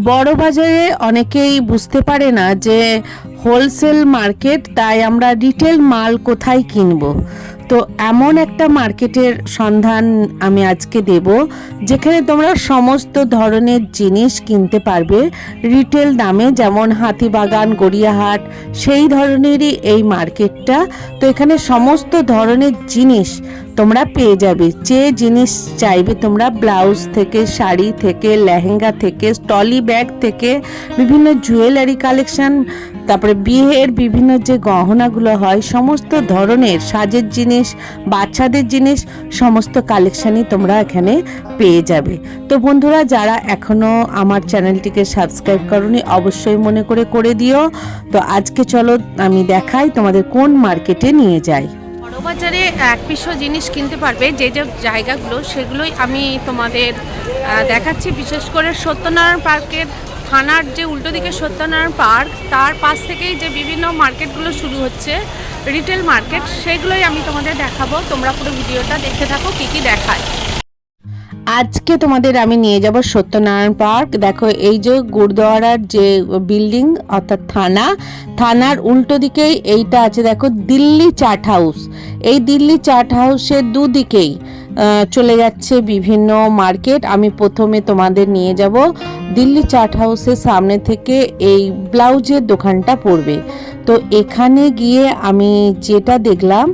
বড় বাজারে অনেকেই বুঝতে পারে না যে হোলসেল মার্কেট, তাই আমরা রিটেল মাল কোথায় কিনবো। তো এমন একটা মার্কেটের সন্ধান আমি আজকে দেব যেখানে তোমরা সমস্ত ধরনের জিনিস কিনতে পারবে রিটেল দামে, যেমন হাতিবাগান, গড়িয়াহাট সেই ধরনেরই এই মার্কেটটা। তো এখানে সমস্ত ধরনের জিনিস তোমরা পেয়ে যাবে, যে জিনিস চাইবে তোমরা, ব্লাউজ থেকে, শাড়ি থেকে, লেহেঙ্গা থেকে, ট্রলি ব্যাগ থেকে, বিভিন্ন জুয়েলারি কালেকশন, তারপরে বিয়ের বিভিন্ন যে গহনাগুলো হয়, সমস্ত ধরনের সাজের জিনিস, বাচ্চাদের জিনিস, সমস্ত কালেকশানই তোমরা এখানে পেয়ে যাবে। তো বন্ধুরা, যারা এখনও আমার চ্যানেলটিকে সাবস্ক্রাইব করোনি অবশ্যই মনে করে দিও। তো আজকে চলো আমি দেখাই তোমাদের কোন মার্কেটে নিয়ে যাই। বড়বাজারে এক পিসও জিনিস কিনতে পারবে যে যে জায়গাগুলো, সেগুলোই আমি তোমাদের দেখাচ্ছি। বিশেষ করে সত্যনারায়ণ পার্কের থানার যে উল্টো দিকে সত্যনারায়ণ পার্ক, তার পাশ থেকেই যে বিভিন্ন মার্কেটগুলো শুরু হচ্ছে, রিটেল মার্কেট, সেগুলোই আমি তোমাদের দেখাবো। তোমরা পুরো ভিডিওটা দেখতে থাকো কী কী দেখায়। আজকে তোমাদের আমি নিয়ে যাব সত্যনারায়ণ পার্ক। দেখো, এই যে গুরুদ্বারার যে বিল্ডিং অর্থাৎ থানার উল্টো দিকেই এইটা আছে। দেখো, দিল্লি চাট হাউস। এই দিল্লি চাট হাউসের দুদিকেই চলে যাচ্ছে বিভিন্ন মার্কেট। আমি প্রথমে তোমাদের নিয়ে যাব দিল্লি চাট হাউসের সামনে থেকে, এই ব্লাউজের দোকানটা পড়বে। তো এখানে গিয়ে আমি যেটা দেখলাম,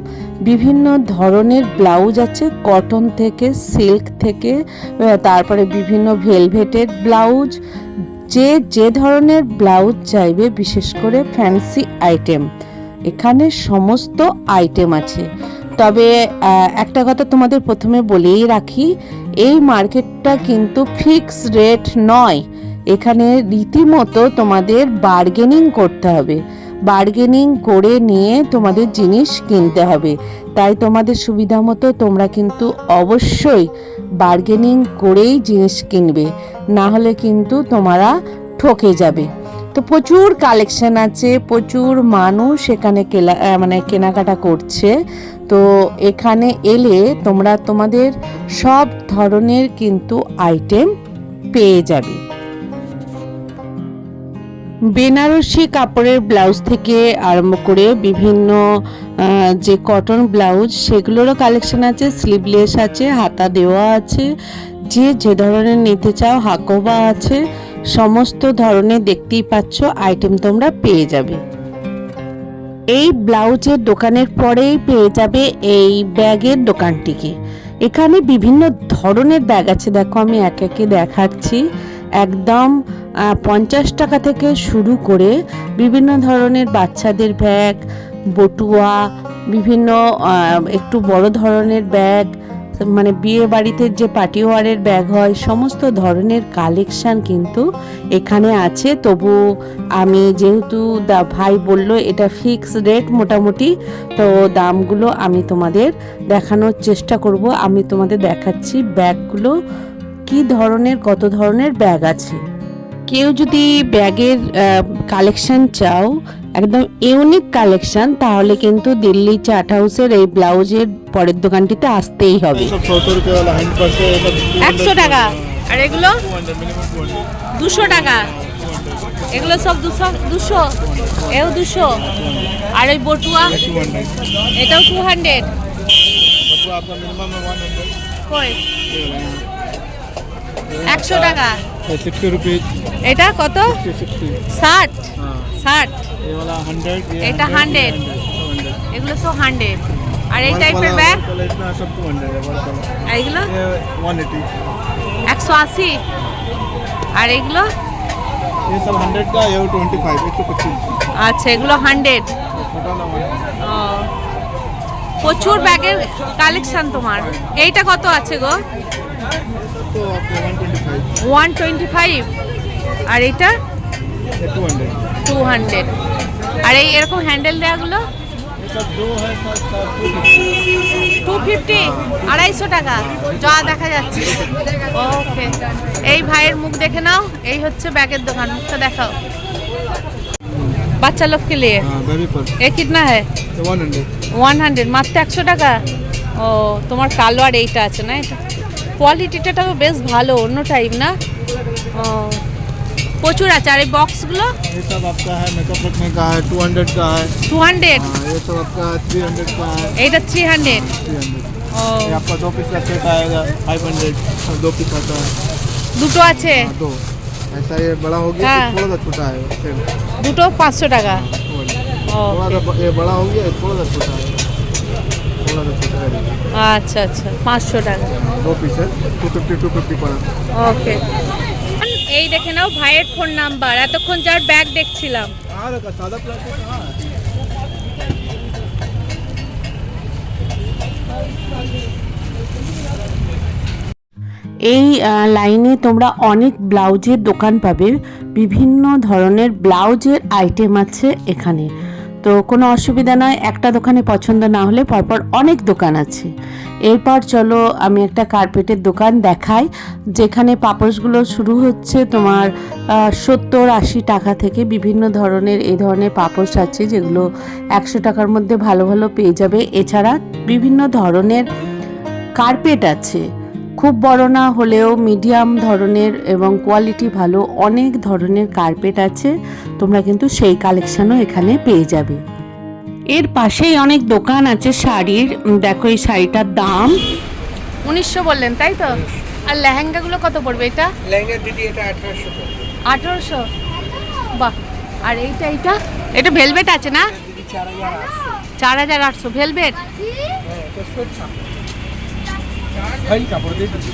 বিভিন্ন ধরনের ব্লাউজ আছে, কটন থেকে, সিল্ক থেকে, তারপরে বিভিন্ন ভেলভেটের ব্লাউজ, যে ধরনের ব্লাউজ চাইবে, বিশেষ করে ফ্যান্সি আইটেম, এখানে সমস্ত আইটেম আছে। তবে একটা কথা তোমাদের প্রথমে বলেই রাখি, এই মার্কেটটা কিন্তু ফিক্স রেট নয়। এখানে রীতিমতো তোমাদের বার্গেনিং করতে হবে, বার্গেনিং করে নিয়ে তোমাদের জিনিস কিনতে হবে। তাই তোমাদের সুবিধা মতো তোমরা কিন্তু অবশ্যই বার্গেনিং করেই জিনিস কিনবে, না হলে কিন্তু তোমরা ঠকে যাবে। তো প্রচুর কালেকশন আছে, প্রচুর মানুষ এখানে কেনাকাটা করছে। তো এখানে এলে তোমরা তোমাদের সব ধরনের কিন্তু আইটেম পেয়ে যাবে। বেনারসি কাপড়ের ব্লাউজ থেকে আরম্ভ করে বিভিন্ন যে কটন ব্লাউজ, সেগুলোরও কালেকশন আছে, স্লিভলেস আছে, হাতা দেওয়া আছে, যে ধরনের নিতে চাও, হাকোবা আছে, সমস্ত ধরনের দেখতেই পাচ্ছ আইটেম তোমরা পেয়ে যাবে। এই ব্লাউজের দোকানের পরেই পেয়ে যাবে এই ব্যাগের দোকানটিকে। এখানে বিভিন্ন ধরনের ব্যাগ আছে। দেখো, আমি একে দেখাচ্ছি। একদম 50 টাকা থেকে শুরু করে বিভিন্ন ধরনের বাচ্চাদের ব্যাগ, বটুয়া, বিভিন্ন একটু বড় ধরনের ব্যাগ, মানে বিয়ে বাড়িতে যে পার্টি ওয়ারের ব্যাগ হয়, সমস্ত ধরনের কালেকশান কিন্তু এখানে আছে। তবু আমি যেহেতু ভাই বলল এটা ফিক্স রেট মোটামুটি, তো দামগুলো আমি তোমাদের দেখানোর চেষ্টা করব। আমি তোমাদের দেখাচ্ছি ব্যাগগুলো কি ধরনের, কত ধরনের ব্যাগ আছে। কেউ যদি ব্যাগের কালেকশন চাও, একদম ইউনিক কালেকশন, তাহলে কিন্তু দিল্লি চাট হাউসের এই ব্লাউজের পরের দোকানটিতে আসতেই হবে। 100 টাকা, আর এগুলো 200 টাকা। এগুলো সব 200, এও 200। আর ওই বটুয়া এটাও 200। কই 100 টাকা। এটা কত? 60। এটা 100। এগুলো সব 100। আর এই টাইপের ব্যাগ এইগুলো 180। আর এগুলো আচ্ছা, এগুলো 100। প্রচুর ব্যাগের কালেকশন তোমার। এইটা কত আছে গো? 125। আর এইটা 200। আর এই এরকম হ্যান্ডেল দেওয়াগুলো 250, 250 টাকা যা দেখা যাচ্ছে। ওকে, এই ভাইয়ের মুখ দেখে নাও। এই হচ্ছে ব্যাগের দোকান, মুখটা দেখাও। বাচ্চা লোক কে লিয়ে এ কিতনা है? 100, মাত্র 100 টাকা। ও, তোমার কালো আর এইটা আছে না, এটা কোয়ালিটিটা বেশ ভালো, অন্য টাইপ না। ও, প্রচুর আছে। আর এই বক্সগুলো ये सब आपका है मेकअप रखने का है 200 का है। 200, हाँ, ये सब आपका 300 का है। এইটা 300। 300 ও, ये आपका 2 पीस का सेट आएगा 500 और 2 पीस आता है। দুটো আছে, हाँ, 2 ऐसा ये बड़ा हो गया हाँ। तो थोड़ा सा छोटा आएगा फिर দুটো 500 টাকা। ও, थोड़ा सा ये बड़ा हो गया थोड़ा सा छोटा आएगा थोड़ा सा छोटा है। আচ্ছা আচ্ছা, 500 টাকা। 2 पीस है 250 पड़ा। ওকে, এই দেখে নাও ভাইয়ের ফোন নাম্বার, এতক্ষণ যার ব্যাগ দেখছিলাম। कहाँ रखा सादा प्लास्टिक कहाँ है? এই লাইনে তোমরা অনেক ব্লাউজের দোকান পাবে, বিভিন্ন ধরনের ব্লাউজের আইটেম আছে এখানে। তো কোনো অসুবিধা নয়, একটা দোকানে পছন্দ না হলে পরপর অনেক দোকান আছে। এরপর চলো আমি একটা কার্পেটের দোকান দেখাই, যেখানে পাপোশগুলো শুরু হচ্ছে তোমার 70-80 টাকা থেকে। বিভিন্ন ধরনের এই ধরনের পাপোশ আছে যেগুলো 100 টাকার মধ্যে ভালো ভালো পেয়ে যাবে। এছাড়া বিভিন্ন ধরনের কার্পেট আছে, খুব বড় না হলেও মিডিয়াম ধরনের এবং কোয়ালিটি ভালো অনেক ধরনের কার্পেট আছে। তোমরা কিন্তু সেই কালেকশনও এখানে পেয়ে যাবে। এর পাশেই অনেক দোকান আছে শাড়ির। দেখো এই শাড়িটার দাম 1900 বললেন তাই তো? আর লেহেঙ্গাগুলো কত পড়বে? এটা लहंगा दीदी এটা 1800 का 1800। বাহ। আর এইটা এটা ভেলভেট আছে না? 4800 ভেলভেট। फाइल কাপড় দিয়ে দিচ্ছি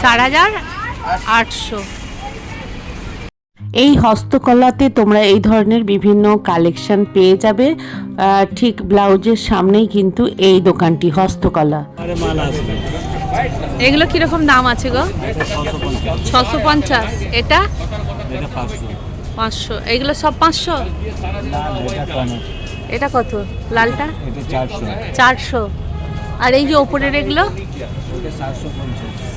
4800। এই হস্তকলাতে তোমরা এই ধরনের বিভিন্ন কালেকশন পেয়ে যাবে। ঠিক ব্লাউজের সামনেই কিন্তু এই দোকানটি হস্তকলা। আরে মাল আসবে এগুলো কিরকম দাম আছে গো? 650। এটা 500। এগুলো সব 500? এটা কত? লালটা 400। আর এই যে ওপরের এগুলো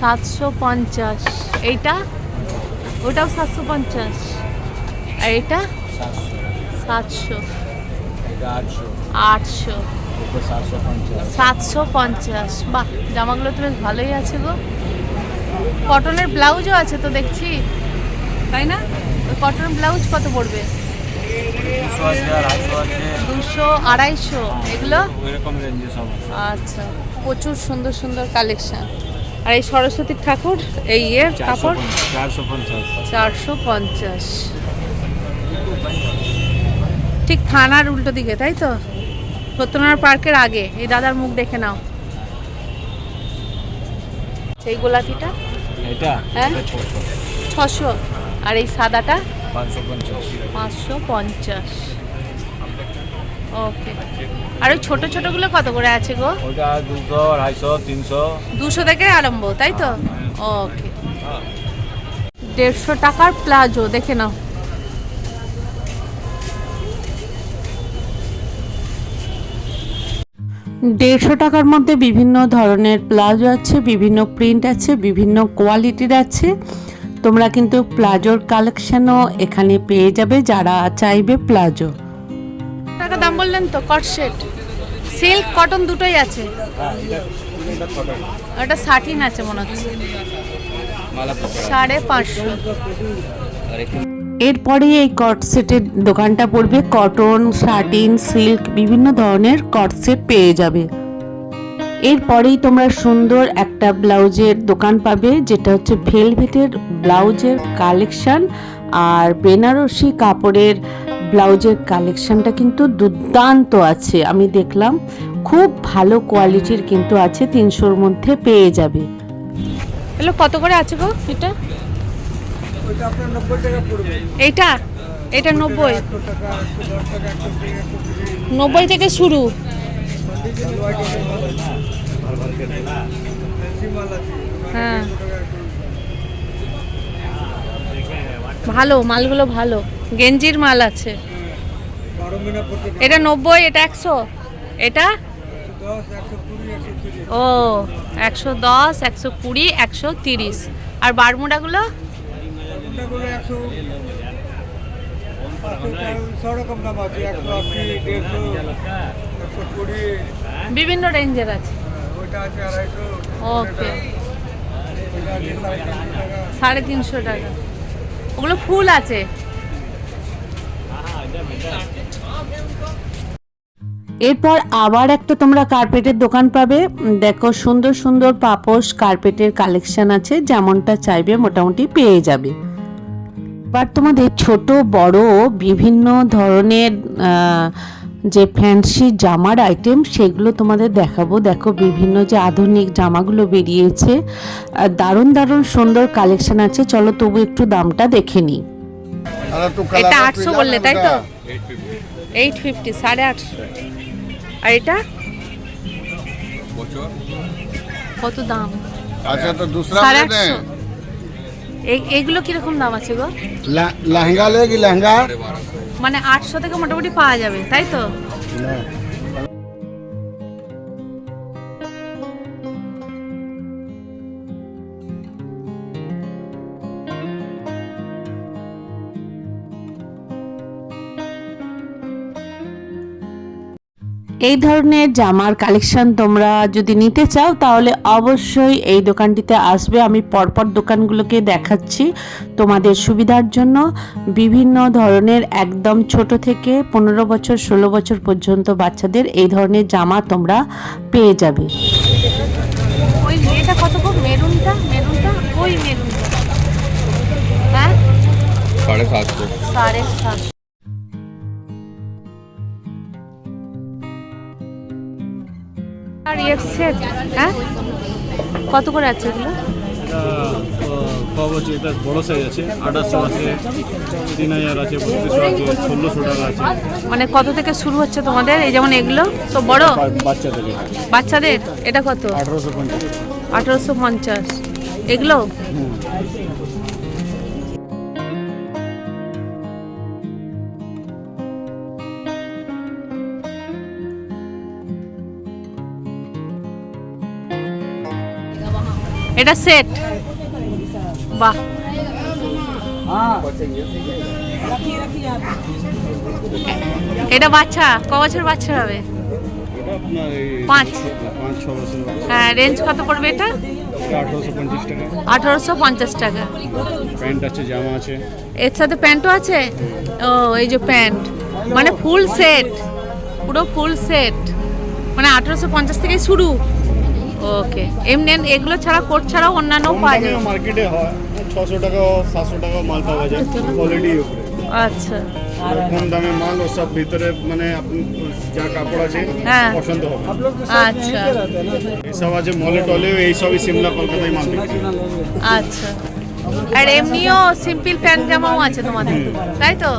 750। এইটা ওটাও 750। আর এটা 700। 800। 750। বাহ, জামাগুলো তো বেশ ভালোই আছে গো। কটনের ব্লাউজও আছে তো দেখছি, তাই না? কটন ব্লাউজ কত পড়বে? 200, 250। এগুলো আচ্ছা, প্রচুর সুন্দর সুন্দর কালেকশন। আর এই সরস্বতী ঠাকুর এই কাপড় 450। ঠিক থানার উল্টো দিকে তাই তো? সত্যনারায়ণ পার্কের আগে। এই দাদার মুখ দেখে নাও। সেই গোলাপিটা এটা হ্যাঁ 600। আর এই সাদাটা 550 550। ওকে। আর ওই ছোট ছোটগুলো কত করে আছে গো? ওটা 200 250 300 200 থেকে আরম্ভ তাই তো? ওকে। 150 টাকার প্লাজো দেখে নাও। দেড়শো টাকার মধ্যে বিভিন্ন ধরনের প্লাজো আছে, বিভিন্ন প্রিন্ট আছে, বিভিন্ন কোয়ালিটির আছে। তোমরা কিন্তু প্লাজোর কালেকশনও এখানে পেয়ে যাবে যারা চাইবে প্লাজো। টাকা দাম বললেন তো? কট সেট সিল্ক কটন দুটোই আছে। এটা 60 আছে মনে হচ্ছে। 550। এরপরে এই কট সেটের দোকানটা পড়বে। কটন, শার্টিন, সিল্ক বিভিন্ন ধরনের কট সেট পেয়ে যাবে। এরপরেই তোমরা সুন্দর একটা ব্লাউজের দোকান পাবে, যেটা হচ্ছে ভেলভেটের ব্লাউজের কালেকশন। আর বেনারসি কাপড়ের ব্লাউজের কালেকশনটা কিন্তু দুর্দান্ত আছে, আমি দেখলাম খুব ভালো কোয়ালিটির কিন্তু আছে। 300-র মধ্যে পেয়ে যাবে। এগুলো কত করে আছে গো? এটা ওইটা আপনার 90 টাকা পড়বে। এইটা এটা 90। 90 থেকে শুরু। হ্যাঁ ভালো মালগুলো, ভালো গেঞ্জির মাল আছে। এটা 90, এটা 100, এটা 120, 120, 130। আর বারমুডাগুলো বিভিন্ন রেঞ্জের আছে। ওকে, 350 টাকা। ওগুলো ফুল আছে। এরপর আবার একটা তোমরা কার্পেটের দোকান পাবে। দেখো সুন্দর সুন্দর পাপোশ কার্পেটের কালেকশন আছে, যেমনটা চাইবে মোটামুটি পেয়ে যাবে। এবার তোমাদের ছোট বড় বিভিন্ন ধরনের যে ফ্যান্সি জামার আইটেম সেগুলো তোমাদের দেখাবো। দেখো বিভিন্ন যে আধুনিক জামাগুলো বেরিয়েছে, দারুণ দারুণ সুন্দর কালেকশন আছে। চলো তবু একটু দামটা দেখে নিই। এটা 800 বললে তাই তো? 850, 850। আর এটা কত দাম? अच्छा तो दूसरा ले 850। दें। এইগুলো কিরকম দাম আছে গো? लहंगा लेगी लहंगा? মানে 800 থেকে মোটামুটি পাওয়া যাবে তাই তো? এই ধরনের জামার কালেকশন তোমরা যদি নিতে চাও তাহলে অবশ্যই এই দোকানটিতে আসবে। আমি পরপর দোকানগুলোকে দেখাচ্ছি তোমাদের সুবিধার জন্য। বিভিন্ন ধরনের একদম ছোট থেকে 15 বছর 16 বছর পর্যন্ত বাচ্চাদের এই ধরনের জামা তোমরা পেয়ে যাবে। ওই এটা কত গো? মেরুনটা ওই মেরুনটা হ্যাঁ 750। 750। আর এর সেট হ্যাঁ কত করে আছে এগুলো? এটা কম আছে, এটা বড় সাইজ আছে 2800 আছে, 3000 আছে, 3200 আছে, 1600 টাকা আছে। মানে কত থেকে শুরু হচ্ছে তোমাদের? এই যেমন এগুলো তো বড় বাচ্চা থেকে বাচ্চাদের এটা কত? 1850। 1850। এগুলো এটা সেট। বাহ, এটা বাচ্চা ক বছর বাচ্চা হবে? এটা আপনার এই 5-6 বছর। হ্যাঁ, রেঞ্জ কত পড়বে এটা? 1850 টাকা। 1850 টাকা। প্যান্ট আছে, জামা আছে। এর সাথে প্যান্টও আছে? ও এই যে প্যান্ট, মানে ফুল সেট, পুরো ফুল সেট, মানে 1850 থেকে শুরু। ওকে, এমনি এগুলো ছাড়া কোট ছাড়াও অন্যান্য পাওয়া যায়? মার্কেটে হয় 600 টাকা 700 টাকা মাল পাওয়া যায় কোয়ালিটি উপরে। আচ্ছা, কম দামে মাল ও সব ভিতরে মানে আপনি যা কাপড় আছে হ্যাঁ। পছন্দ হবে। আচ্ছা এইসব আছে মলে টলে, এই সবই সিমলা কলকাতায় মাল বিক্রি হয়। আচ্ছা। আর এমনিও সিম্পল প্যান্ট জামাও আছে তোমাদের তাই তো?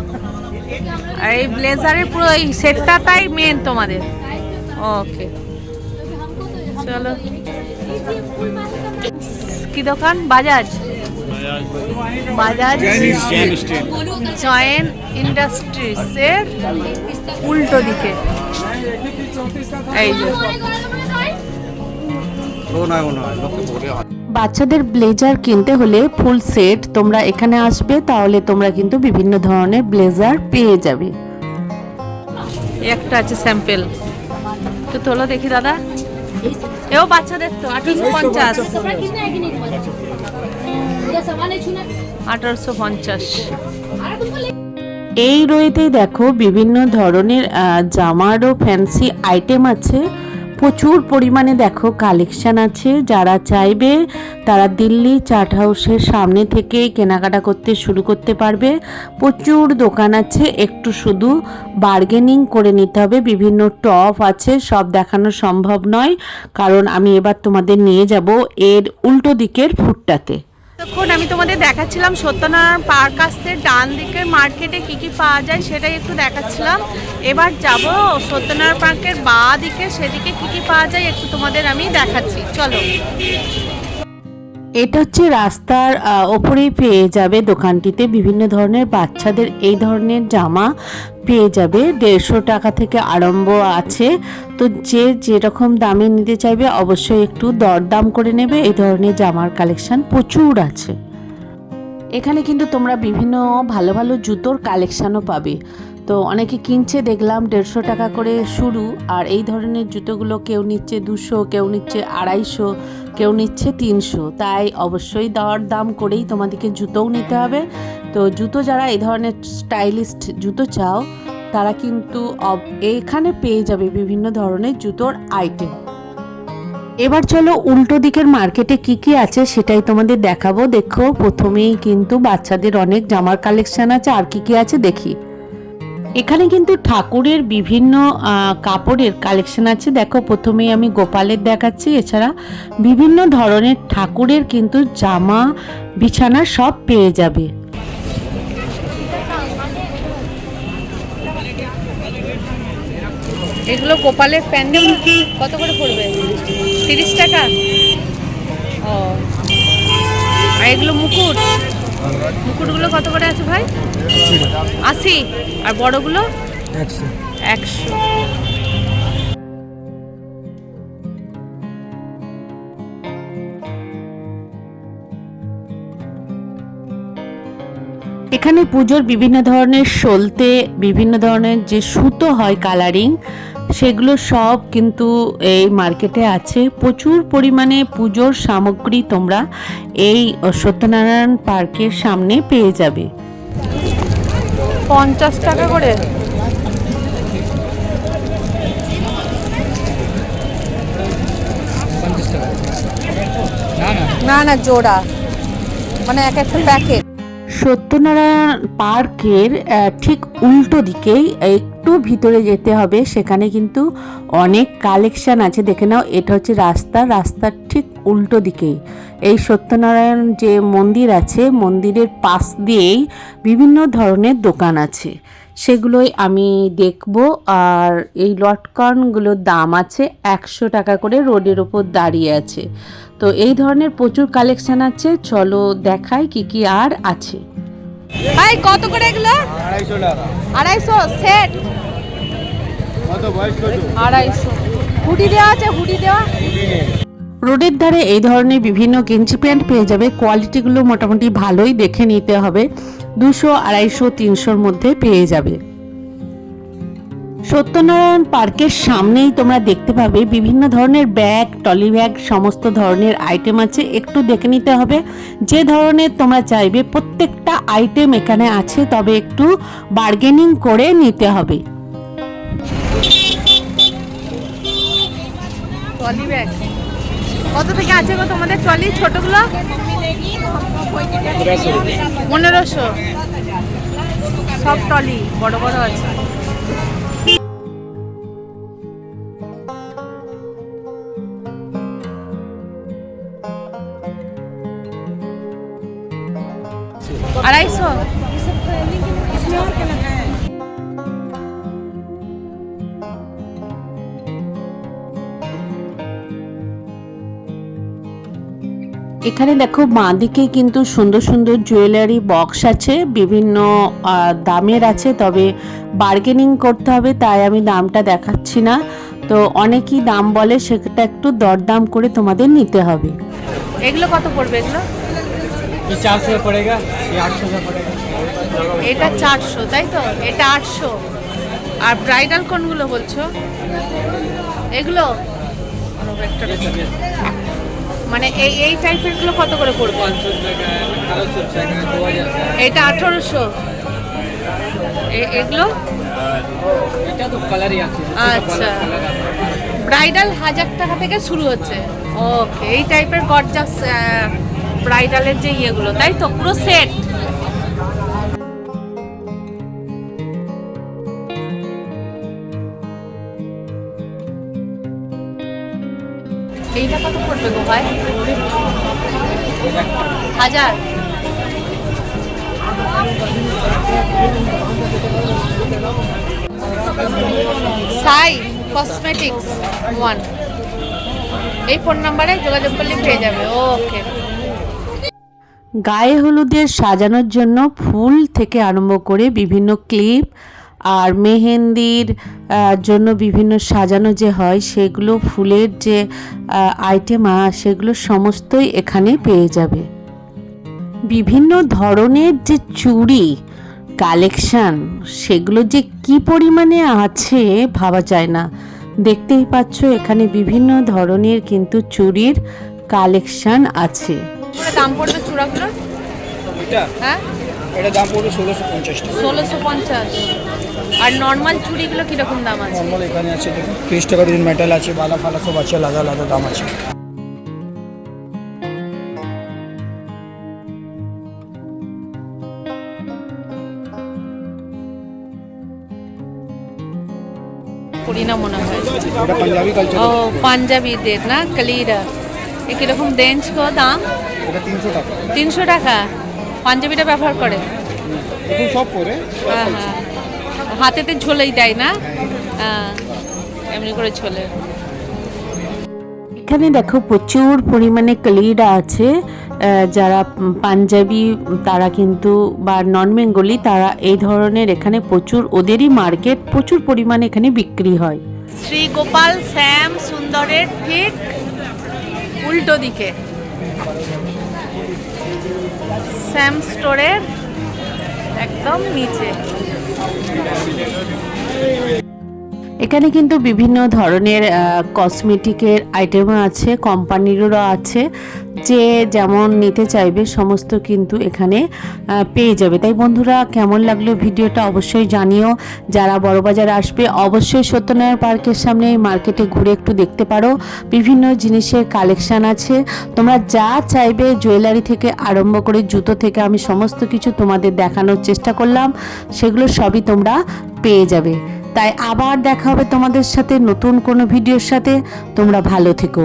আর এই ব্লেজারের পুরো এই সেটটাই মেন তোমাদের। ওকে চলো। কি দোকান? বাজাজ জয়েন্ট ইন্ডাস্ট্রিজের উল্টো দিকে এই যে বাচ্চাদের ব্লেজার কিনতে হলে ফুল সেট তোমরা এখানে আসবে, তাহলে তোমরা কিন্তু বিভিন্ন ধরনের ব্লেজার পেয়ে যাবে। একটা আছে স্যাম্পল, তো তোলো দেখি দাদা। এও বাচ্চাদের তো 1850। 1850। এই রয়েতেই দেখো বিভিন্ন ধরনের জামারও ফ্যান্সি আইটেম আছে, প্রচুর পরিমাণে দেখো কালেকশন আছে। যারা চাইবে তারা দিল্লি চাট হাউসের সামনে থেকেই কেনাকাটা করতে শুরু করতে পারবে। প্রচুর দোকান আছে, একটু শুধু বার্গেনিং করে নিতে হবে। বিভিন্ন টপ আছে, সব দেখানো সম্ভব নয়, কারণ আমি এবার তোমাদের নিয়ে যাব এর উল্টো দিকের ফুটটাতে। তখন আমি তোমাদের দেখাচ্ছিলাম সত্যনারায়ণ পার্ক আসতে ডান দিকের মার্কেটে কি কি পাওয়া যায় সেটাই একটু দেখাচ্ছিলাম। এবার যাব সত্যনারায়ণ পার্কের বাঁ দিকে, সেদিকে কি কি পাওয়া যায় একটু তোমাদের আমি দেখাচ্ছি, চলো। এটা হচ্ছে রাস্তার ওপরেই পেয়ে যাবে দোকানটিতে বিভিন্ন ধরনের বাচ্চাদের এই ধরনের জামা পেয়ে যাবে। 150 টাকা থেকে আরম্ভ আছে, তো যে যেরকম দামে নিতে চাইবে অবশ্যই একটু দরদাম করে নেবে। এই ধরনের জামার কালেকশন প্রচুর আছে এখানে, কিন্তু তোমরা বিভিন্ন ভালো ভালো জুতোর কালেকশনও পাবে। তো অনেকে কিনছে দেখলাম 150 টাকা করে শুরু, আর এই ধরনের জুতোগুলো কেউ নিচ্ছে 200, কেউ নিচ্ছে 250, কেউ নিচ্ছে 300। তাই অবশ্যই দর দাম করেই তোমাদেরকে জুতোও নিতে হবে। তো তো জুতো যারা এই ধরনের স্টাইলিস্ট জুতো চাও তারা কিন্তু এখানে পেয়ে যাবে বিভিন্ন ধরনের জুতোর আইটেম। এবার চলো উল্টো দিকের মার্কেটে কি কি আছে সেটাই তোমাদের দেখাবো। দেখো প্রথমেই কিন্তু বাচ্চাদের অনেক জামার কালেকশন আছে, আর কি কি আছে দেখি। এখানে কিন্তু ঠাকুরের বিভিন্ন কাপড়ের কালেকশন আছে। দেখো প্রথমেই আমি গোপালের দেখাচ্ছি, এছাড়া বিভিন্ন ধরনের ঠাকুরের কিন্তু জামা বিছানা সব পেয়ে যাবে। এগুলো গোপালের প্যান্ডেল কত করে পড়বে? 30 টাকা। ও, আর এগুলো মুকুটগুলো কত করে আছে ভাই? 80। আর বড়গুলো 100। এখানে পুজোর বিভিন্ন ধরনের সলতে, বিভিন্ন ধরনের যে সুতো হয় কালারিং, সেগুলো সব কিন্তু এই মার্কেটে আছে। প্রচুর পরিমাণে পুজোর সামগ্রী তোমরা এই সত্যনারায়ণ পার্কের সামনে পেয়ে যাবে। 50 টাকা করে। না জোড়া, মানে এক একটা প্যাকেট। সত্যনারায়ণ পার্কের ঠিক উল্টো দিকেই একটু ভিতরে যেতে হবে, সেখানে কিন্তু অনেক কালেকশন আছে। দেখে নাও, এটা হচ্ছে রাস্তার ঠিক উল্টো দিকেই এই সত্যনারায়ণ যে মন্দির আছে, মন্দিরের পাশ দিয়েই বিভিন্ন ধরনের দোকান আছে, সেগুলোই আমি দেখব। আর এই লটকনগুলোর দাম আছে 100 টাকা করে, রোডের ওপর দাঁড়িয়ে আছে। তো এই ধরনের প্রচুর কালেকশন আছে, চলো দেখাই কি কি আর আছে। ভাই কত করে এগুলো? 250 টাকা। 250 সেট। কত বয়স কত? 250। হুডি দেওয়া আছে, হুডি দেওয়া। রোডের ধারে এই ধরনের বিভিন্ন গেঞ্জি প্যান্ট পেয়ে যাবে। কোয়ালিটিগুলো মোটামুটি ভালোই, দেখে নিতে হবে। 200, 250, 300-র মধ্যে পেয়ে যাবে। সত্যনারায়ণ পার্কের সামনেই তোমরা দেখতে পাবে বিভিন্ন ধরনের ব্যাগ, টলি ব্যাগ, সমস্ত ধরনের আইটেম আছে। একটু দেখে নিতে হবে যে ধরনের তোমরা চাইবে, প্রত্যেকটা আইটেম এখানে আছে, তবে একটু বার্গেনিং করে নিতে হবে। ট্রলি ব্যাগ কত থেকে আছে গো তোমাদের ট্রলি ছোটগুলো? 1500। সব ট্রলি বড় বড় আছে। $250। এখানে দেখো বাঁদিকে কিন্তু সুন্দর সুন্দর জুয়েলারি বক্স আছে, বিভিন্ন দামের আছে, তবে বার্গেনিং করতে হবে, তাই আমি দামটা দেখাচ্ছি না। তো অনেকেই দাম বলে, সেটা একটু দরদাম করে তোমাদের নিতে হবে। এগুলো কত পড়বে? এগুলো 400 পড়েগা, 800 পড়েগা। এটা 400 তাই তো, এটা 800। আর ব্রাইডাল কোনগুলো বলছো? এগুলো মানে এই টাইপের গুলো কত করে পড়বে? 500 টাকা, 1200 টাকা, 2000 টাকা। এটা 1800। এগুলো এটা তো কালারই আছে। আচ্ছা, ব্রাইডাল 1000 টাকা থেকে শুরু হচ্ছে। ওকে, এই টাইপের গর্জাস ব্রাইডালের যে ইয়েগুলো, তাই তো, পুরো সেট। এইটা কত পড়বে গো ভাই? 1000। সাই কসমেটিক্স 1। এই ফোন নাম্বারে যোগাযোগ করলে পেয়ে যাবে। ওকে। গায়ে হলুদের সাজানোর জন্য ফুল থেকে আরম্ভ করে বিভিন্ন ক্লিপ আর মেহেন্দির জন্য বিভিন্ন সাজানো যে হয়, সেগুলো ফুলের যে আইটেম সেগুলো সমস্তই এখানে পেয়ে যাবে। বিভিন্ন ধরনের যে চুড়ি কালেকশন, সেগুলো যে কি পরিমাণে আছে ভাবা যায় না। দেখতেই পাচ্ছ এখানে বিভিন্ন ধরনের কিন্তু চুড়ির কালেকশন আছে। দাম পড়বে চূড়াগুলো? এটা হ্যাঁ এটা দাম পড়বে 1650 টাকা। 1650। আর নর্মাল চুড়িগুলো কীরকম দাম আছে? নর্মাল এখানে আছে দেখুন 30 টাকা ডজন মেটাল আছে, বালা ফালা সব আছে, আলাদা আলাদা দাম আছে। করি না মনে হয়। এটা পাঞ্জাবি কালচার। ও পাঞ্জাবিদের না কালিরা। এ কীরকম রেঞ্জ কো দাম? এটা 300 টাকা। 300 টাকা। পাঞ্জাবিটা ব্যবহার করে? দেখুন সব পরে হ্যাঁ হ্যাঁ, হাতেতে ঝোলেই দেয় না? হ্যাঁ, এমনি করে ঝোলে। এখানে দেখো প্রচুর পরিমাণে কালিরা আছে। যারা পাঞ্জাবি তারা কিন্তু বা নন বেঙ্গলি তারা এই ধরনের এখানে প্রচুর, ওদেরই মার্কেট, প্রচুর পরিমাণে এখানে বিক্রি হয়। শ্রী গোপাল শ্যাম সুন্দরের ঠিক উল্টো দিকে, শ্যাম স্টোরের একদম নিচে। এখানে কিন্তু বিভিন্ন ধরনের কসমেটিকের আইটেমও আছে, কোম্পানিরও আছে, যে যেমন নিতে চাইবে সমস্ত কিন্তু এখানে পেয়ে যাবে। তাই বন্ধুরা, কেমন লাগলো ভিডিওটা অবশ্যই জানিও। যারা বড়বাজার আসবে অবশ্যই সত্যনারায়ণ পার্কের সামনে এই মার্কেটে ঘুরে একটু দেখতে পারো, বিভিন্ন জিনিসের কালেকশান আছে। তোমরা যা চাইবে জুয়েলারি থেকে আরম্ভ করে জুতো থেকে আমি সমস্ত কিছু তোমাদের দেখানোর চেষ্টা করলাম, সেগুলো সবই তোমরা পেয়ে যাবে। তাই আবার দেখা হবে তোমাদের সাথে নতুন কোনো ভিডিওর সাথে। তোমরা ভালো থেকো।